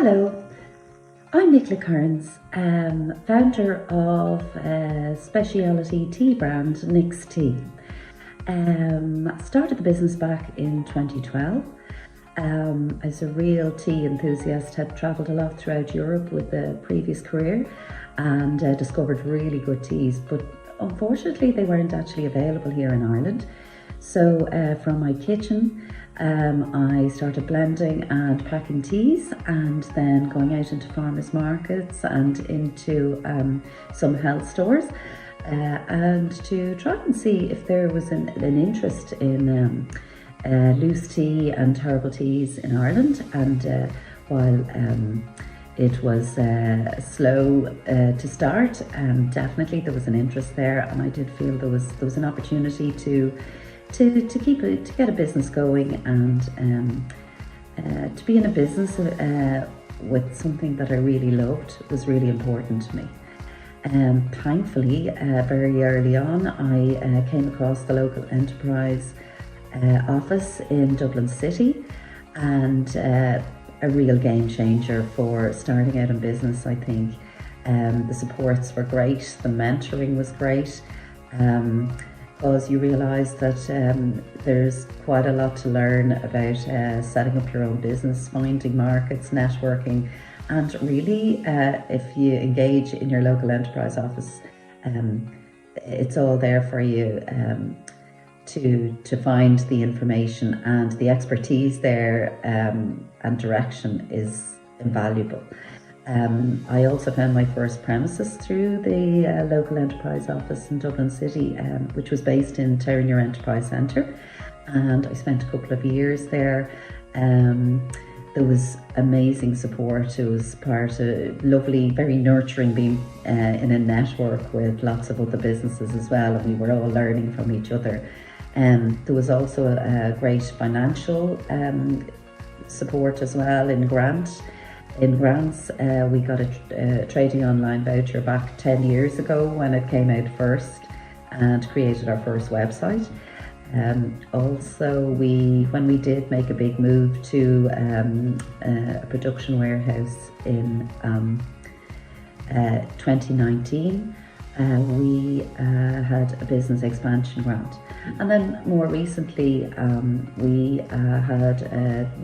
Hello, I'm Nicola Kearns, founder of specialty tea brand Nick's Tea. Started the business back in 2012. As a real tea enthusiast, had travelled a lot throughout Europe with the previous career and discovered really good teas, but unfortunately they weren't actually available here in Ireland. So from my kitchen, I started blending and packing teas, and then going out into farmers markets and into some health stores, and to try and see if there was an interest in loose tea and herbal teas in Ireland. And while it was slow to start, definitely there was an interest there, and I did feel there was an opportunity to get a business going, and to be in a business with something that I really loved was really important to me. Thankfully, very early on, I came across the local enterprise office in Dublin City, and a real game changer for starting out in business, I think. The supports were great, the mentoring was great, because you realise that there's quite a lot to learn about setting up your own business, finding markets, networking, and really if you engage in your local enterprise office, it's all there for you to find the information, and the expertise there and direction is invaluable. I also found my first premises through the local enterprise office in Dublin City, which was based in Terenure Enterprise Centre, and I spent a couple of years there. There was amazing support. It was part of lovely, very nurturing, being in a network with lots of other businesses as well, and we were all learning from each other. There was also a great financial support as well in grants. We got a trading online voucher back 10 years ago when it came out first, and created our first website. Also, when we did make a big move to a production warehouse in 2019, we had a business expansion grant. And then more recently, we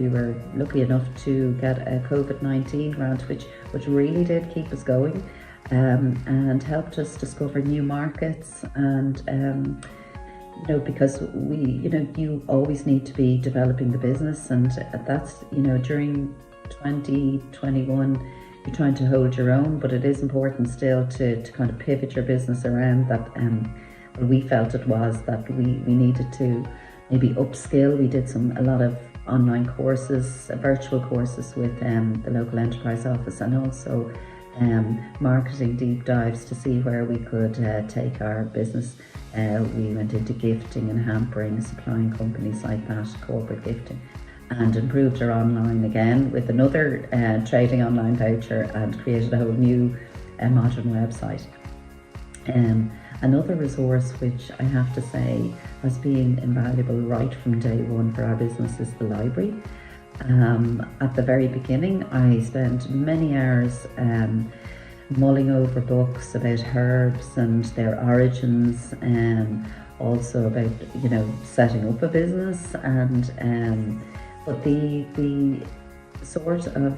were lucky enough to get a COVID-19 grant, which really did keep us going, and helped us discover new markets. And because you always need to be developing the business, and that's during 2021 you're trying to hold your own, but it is important still to kind of pivot your business around that. We felt it was that we needed to maybe upskill. We did a lot of online courses, virtual courses with the local enterprise office, and also marketing deep dives to see where we could take our business. We went into gifting and hampering, supplying companies like that, corporate gifting, and improved our online again with another trading online voucher, and created a whole new modern website. Another resource which I have to say has been invaluable right from day one for our business is the library. At the very beginning, I spent many hours mulling over books about herbs and their origins, and also about setting up a business, and but the sort of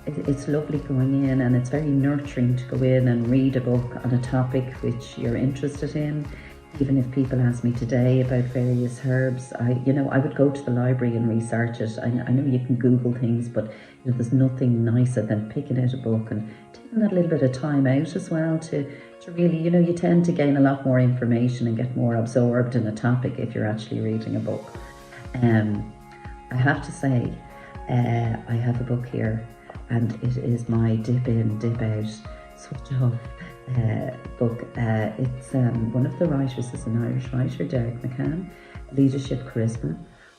it's lovely going in, and it's very nurturing to go in and read a book on a topic which you're interested in. Even if people ask me today about various herbs, I would go to the library and research it. I know you can Google things, but there's nothing nicer than picking out a book and taking that little bit of time out as well to really, you tend to gain a lot more information and get more absorbed in a topic if you're actually reading a book. I have to say, I have a book here, and it is my dip in, dip out, switch off book. It's one of the writers is an Irish writer, Derek McCann, Leadership Charisma.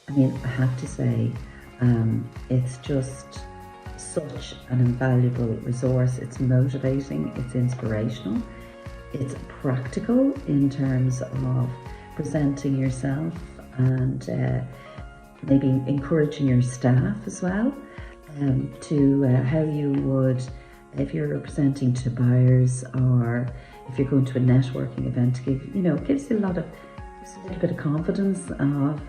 I mean, I have to say, it's just such an invaluable resource. It's motivating, it's inspirational, it's practical in terms of presenting yourself, and maybe encouraging your staff as well. to how you would, if you're presenting to buyers, or if you're going to a networking event, to give, gives you a little bit of confidence of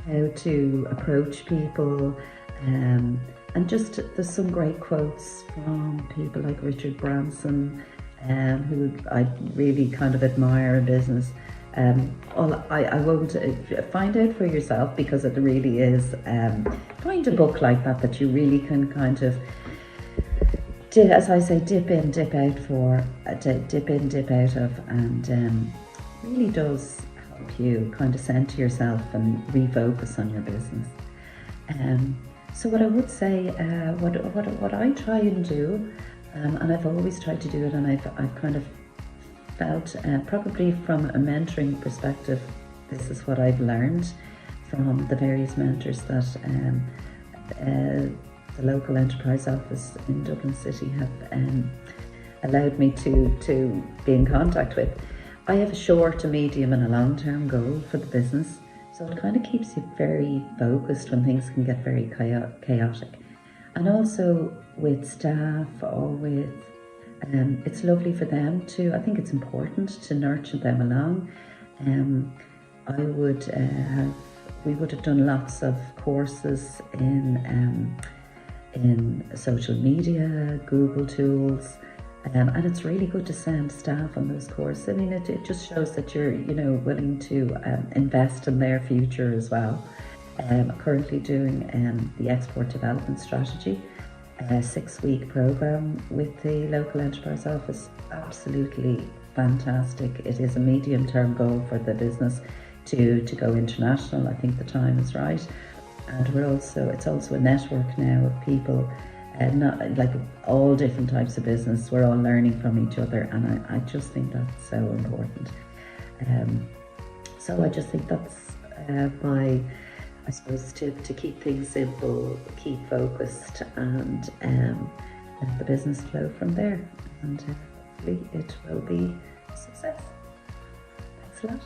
how to approach people. And just, there's some great quotes from people like Richard Branson, who I really kind of admire in business. I won't find out for yourself, because it really is, find a book like that you really can kind of, as I say, dip in, dip out of, and really does help you kind of center yourself and refocus on your business. So what I would say, what I try and do, and I've always tried to do it, and I've kind of felt, probably from a mentoring perspective, this is what I've learned from the various mentors that the local enterprise office in Dublin City have allowed me to be in contact with. I have a short, a medium and a long-term goal for the business, so it kind of keeps you very focused when things can get very chaotic. And also with staff, or with it's lovely for them to, I think it's important to nurture them along. We would have done lots of courses in social media, Google tools, and it's really good to send staff on those courses. I mean, it just shows that you're, willing to invest in their future as well. I'm currently doing the export development strategy, a 6-week program with the local enterprise office. Absolutely fantastic. It is a medium-term goal for the business to go international. I think the time is right, and it's also a network now of people, not like all different types of business. We're all learning from each other, and I just think that's so important. So I just think that's I suppose to keep things simple, keep focused, and let the business flow from there, and hopefully it will be a success. Thanks a lot.